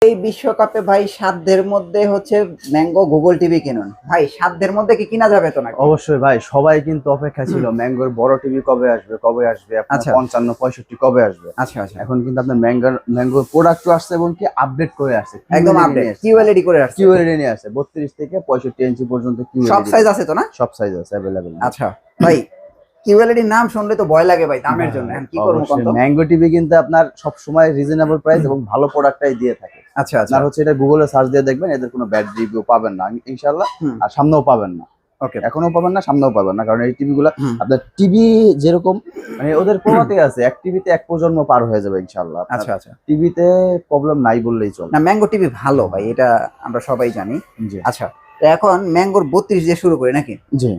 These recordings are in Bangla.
এই বিশ্বকাপে ভাই সাধ্যের মধ্যে হচ্ছে ম্যাঙ্গো গুগল টিভি কিনুন ভাই, সাধ্যের মধ্যে কি কিনা যাবে তো নাকি? অবশ্যই ভাই, সবাই কিন্তু অপেক্ষা ছিল ম্যাঙ্গোর বড় টিভি কবে আসবে আপনার আচ্ছা 55-65 কবে আসবে। আচ্ছা আচ্ছা, এখন কিন্তু আপনার ম্যাঙ্গোর প্রোডাক্টও আসছে এবং কি আপডেট করে আসছে, একদম আপডেট কিউএলইডি করে আসছে। কিউএলইডি নিয়ে আসছে 32 থেকে 65 ইঞ্চি পর্যন্ত কিউএলইডি সব সাইজ আছে তো না? সব সাইজ আছে अवेलेबल। আচ্ছা ভাই, কিউএলইডি নাম শুনলে তো ভয় লাগে ভাই, দামের জন্য এখন কি করব কোন তো? ম্যাঙ্গো টিভি কিন্তু আপনার সব সময় রিজনেবল প্রাইস এবং ভালো প্রোডাক্টটাই দিয়ে থাকে। আচ্ছা আচ্ছা, আর হচ্ছে এটা গুগলে সার্চ দিয়ে দেখবেন, এদের কোনো ব্যাড রিভিউ পাবেন না ইনশাআল্লাহ, আর সামনেও পাবেন না। ওকে, এখনো পাবেন না, সামনেও পাবেন না, কারণ এই টিভি গুলা আপনার টিভি যেরকম মানে ওদের প্রমাতে আছে, এক টিভিতে এক প্রজন্ম পার হয়ে যাবে ইনশাআল্লাহ। আচ্ছা আচ্ছা, টিভিতে প্রবলেম নাই বললেই চলে। না ম্যাঙ্গো টিভি ভালো ভাই, এটা আমরা সবাই জানি। জি আচ্ছা, তো এখন ম্যাঙ্গোর 32 দিয়ে শুরু করি নাকি? জি,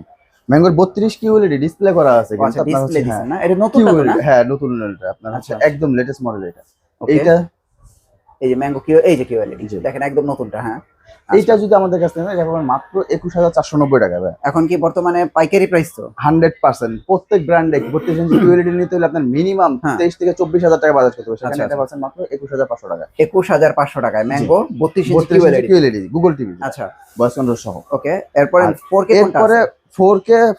ম্যাঙ্গোর 32 কিউএলইডি ডিসপ্লে করা আছে কিন্তু আচ্ছা, আপনার ডিসপ্লে হচ্ছে দিছেন না? এটা নতুনটা তো না? হ্যাঁ নতুন এটা আপনার হচ্ছে আচ্ছা। একদম লেটেস্ট মডেল এটা। Okay. এইটা এই যে ম্যাঙ্গো কিউ, এই যে কিউএলইডি জি। দেখেন একদম নতুনটা। হ্যাঁ, এইটা যদি আমাদের কাছে নেন, এটা পাবেন মাত্র 21490 টাকা ভাই। এখন কি বর্তমানে পাইকারি প্রাইস তো? 100% প্রত্যেক ব্র্যান্ডে 32 ইঞ্চি কিউএলইডি নিতে হলে আপনার মিনিমাম 23 থেকে 24000 টাকা বাজার করতে হবে, সেখানে এটা পাচ্ছেন মাত্র 21500 টাকা। 21500 টাকায় ম্যাঙ্গো 32 ইঞ্চি 32 ইঞ্চি কিউএলইডি। কিউএলইডি গুগল টিভি, আচ্ছা ভয়েস কন্ট্রোল সহ। ওকে, এরপরে 4K কোনটা এরপরে আছে?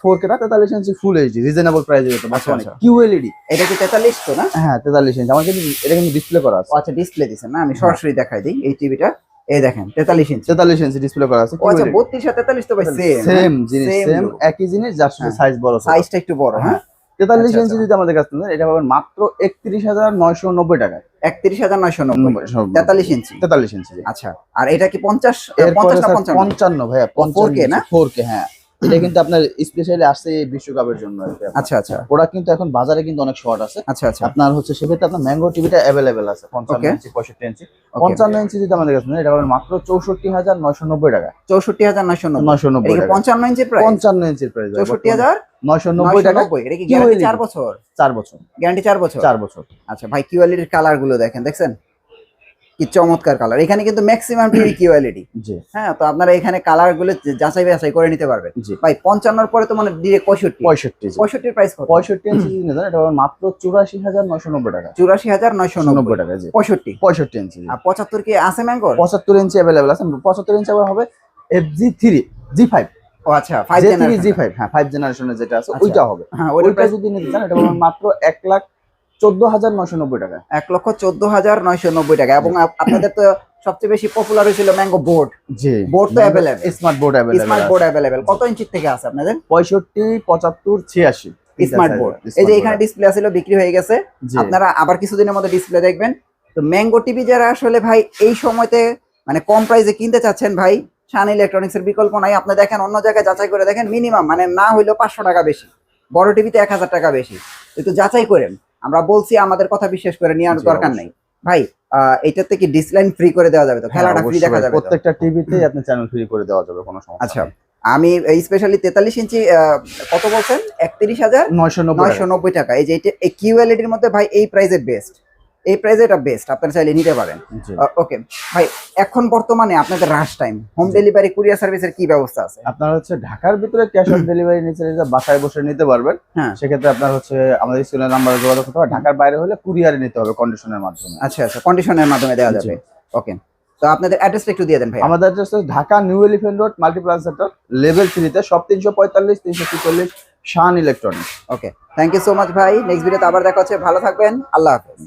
4K না 43 ইঞ্চি ফুল এইচডি রিজনেবল প্রাইসে যেতে আচ্ছা, পারছেন আচ্ছা। কিউএলইডি। এটা কি 43 তো না? হ্যাঁ 43 ইঞ্চি, আমার কিন্তু এটা কিন্তু ডিসপ্লে করা আছে। ও আচ্ছা, ডিসপ্লে দিছেন না? আমি সরাসরি দেখাই দিই এই টিভিটা। এই দেখেন 43 ইঞ্চি। 43 ইঞ্চি ডিসপ্লে করা আছে। ও আচ্ছা, 32 আর 43 তো ভাই সেম। সেম জিনিস, সেম একই জিনিস, জাস্ট সাইজ বড়। সাইজটা একটু বড়। হ্যাঁ, 43 আচ্ছা, ইঞ্চি যদি আমাদের কাছে নেন, এটা পাবেন মাত্র 31990 টাকায়। 31990 43 ইঞ্চি। 43 ইঞ্চি। আচ্ছা, আর এটা কি 50 এরপরে 50 না 55? 55 ভাইয়া, 4K না? 4K হ্যাঁ। এটা কিন্তু আপনার স্পেশালি আসছে এই বিশ্বকাপের জন্য আর কি। আচ্ছা আচ্ছা প্রোডাক্ট কিন্তু এখন বাজারে কিন্তু অনেক শর্ট আছে। আচ্ছা আচ্ছা, আপনার হচ্ছে সেক্ষেত্রে আপনার ম্যাঙ্গো টিভিটা अवेलेबल আছে 55 ইঞ্চি 65 ইঞ্চি। 55 ইঞ্চি যদি আমাদের কাছে নেন, এটা পাবেন মাত্র 64990 টাকা। 64990। 990 এটা কি টাকা। 55 ইঞ্চির প্রাইস? 55 ইঞ্চির প্রাইস 64990 টাকা। এটা কি গ্যারান্টি 4 বছর? 4 বছর গ্যারান্টি 4 বছর। 4 বছর। আচ্ছা ভাই, কিউএলইডির কালার গুলো দেখছেন কি চমৎকার কালার। এখানে কিন্তু ম্যাক্সিমাম টিভি কিউএলইডি। জি হ্যাঁ, তো আপনারা এখানে কালার গুলো যাচাই বাছাই করে নিতে পারবেন। জি ভাই 55 এর পরে তো মানে ডিরেক্ট 65। 65 এর প্রাইস কত? 65 ইঞ্চি যদি নেন, এটা পাবেন মাত্র 84990 টাকা। 84990 টাকা। জি 65 ইঞ্চি। আর 75 কি আছে ম্যাঙ্গোর? 75 ইঞ্চি अवेलेबल আছে। 75 ইঞ্চি আবার হবে FG3 G5। ও আচ্ছা, 5 জেনারেশন। G5 হ্যাঁ 5 জেনারেশনের যেটা আছে আচ্ছা। ওইটা হবে। হ্যাঁ, ওইটা যদি নিতে চান, এটা পাবেন মাত্র 1,14,990 টাকা। 1,14,990 টাকা। এবং আপনাদের তো সবচেয়ে বেশি পপুলার হয়েছিল ম্যাঙ্গো বোর্ড। জি বোর্ড তো available, smart board available. Smart board available কত ইঞ্চি থেকে আছে আপনাদের? 65 75 86 স্মার্ট বোর্ড। এই যে এখানে ডিসপ্লে আছিল, বিক্রি হয়ে গেছে। জি। আপনারা আবার কিছুদিনের মধ্যে ডিসপ্লে দেখবেন। তো ম্যাঙ্গো টিভি যারা আসলে ভাই এই সময়তে মানে কম প্রাইসে কিনতে চাচ্ছেন ভাই, শান ইলেকট্রনিক্স এর বিকল্প নাই। আপনি দেখেন অন্য জায়গায় যাচাই করে দেখেন, মিনিমাম মানে না হইলেও 500 টাকা বেশি, বড় টিভিতে 1000 টাকা বেশি। একটু যাচাই করেন। আমরা বলছি, আমাদের কথা বিশ্বাস করে নেওয়ার দরকার নাই ভাই। এটাতে কি ডিসলাইন ফ্রি করে দেওয়া যাবে তো? খেলাটা ফ্রি দেখা যাবে তো? প্রত্যেকটা টিভিতেই আপনি চ্যানেল ফ্রি করে দেওয়া যাবে, কোনো সমস্যা আচ্ছা, আমি স্পেশালি 43 ইঞ্চি কত বলছেন? 31,990 টাকা। এই যে এই কিউএলইডির মধ্যে ভাই এই প্রাইসে বেস্ট, এই প্রাইসে এটা বেস্ট, আপনারা চাইলে নিতে পারেন। ওকে ভাই, এখন বর্তমানে আপনাদের রাশ টাইম হোম ডেলিভারি কুরিয়ার সার্ভিসের কি ব্যবস্থা আছে? আপনার হচ্ছে ঢাকার ভিতরে ক্যাশ অন ডেলিভারি নিচে বাসায় বসে নিতে পারবেন। হ্যাঁ, সেক্ষেত্রে আপনার হচ্ছে আমাদের স্ক্রিনের নাম্বারে যোগাযোগ করতে হবে। ঢাকার বাইরে হলে কুরিয়ারে নিতে হবে কন্ডিশনের মাধ্যমে। আচ্ছা আচ্ছা, কন্ডিশনের মাধ্যমে দেওয়া যাবে। ওকে, তো আপনাদের অ্যাড্রেসটা একটু দিয়ে দেন ভাই। আমাদের অ্যাড্রেস হচ্ছে Dhaka New Elephant Road Multiplan Centre level 3 তে, shop 345 346 Shan electronics. Okay, thank you so much ভাই। নেক্সট ভিডিওতে আবার দেখা হচ্ছে। ভালো থাকবেন, আল্লাহ হাফেজ।